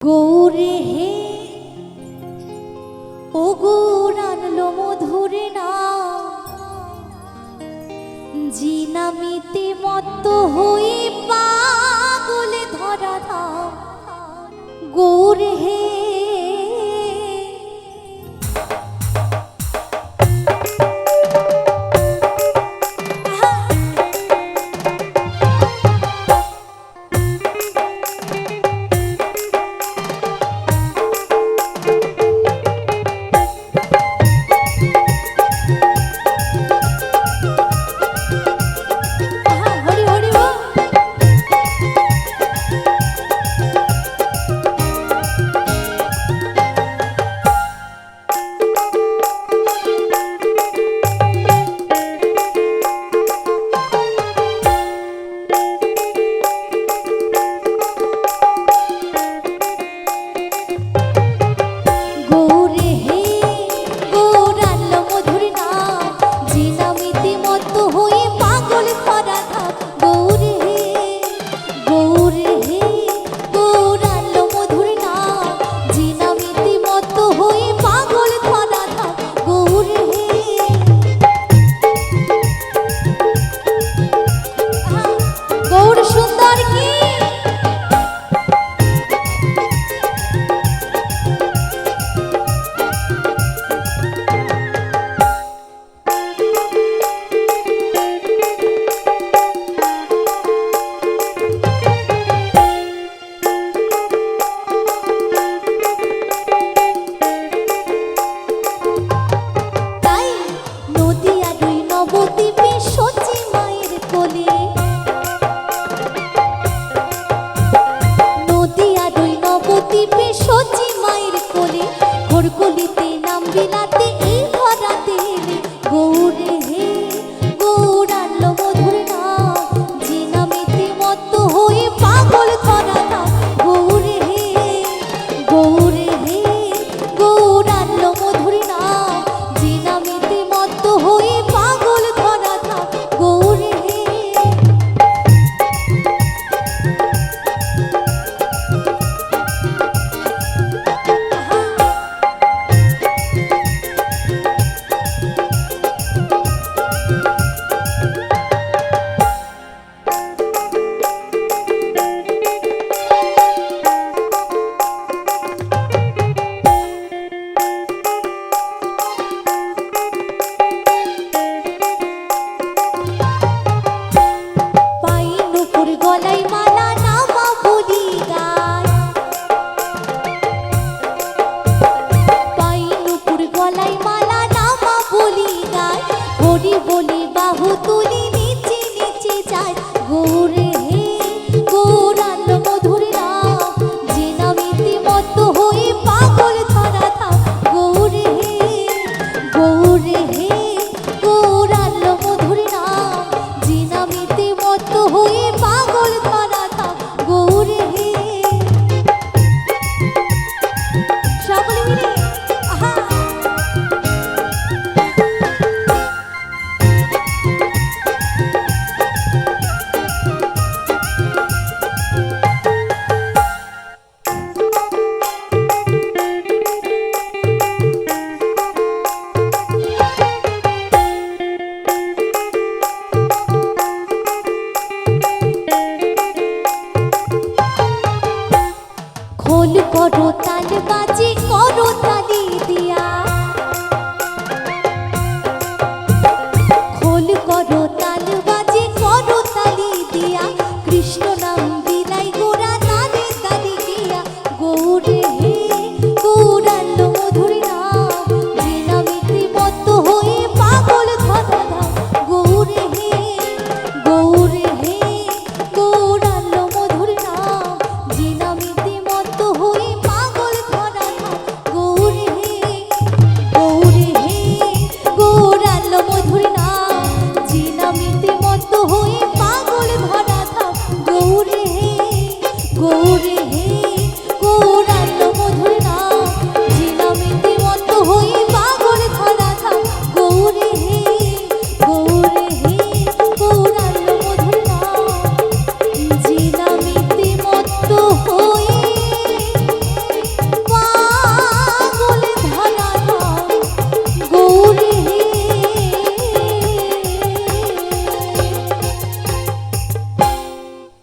গৌরে হে ও গৌরানলো মধুরে না জিনামিতে মত্ত হই পাগলে ধরা ধাম গৌরে হে কলিতে নাম বিলাতে এই ধরাতে গৌরে হে গৌরানলো মধুর নাম যে নামেতে মত্ত হয়ে পাগল ধরা ধাম গৌরে হে গৌরানলো মধুর নাম যে নামেতে মত্ত হয়ে পাগল ধরা ধাম গৌরে হে গলায় মালা নামা বলি গায় পাই নুপুর গলায় মালা নামা বলি গায় হরি বলি বাহু তুলি নিচে নিচে যায় গৌরে হে গৌরানলো মধুর নাম যে নামেতে মত্ত হয়ে পাগল ধরা ধাম গৌরে হে গৌরানলো মধুর নাম যে নামেতে মত্ত হয়ে পাগল ধরা ধাম গৌরে হে সকলে মিলে আহা খোল করো তাল বাজে করো তালি দিয়া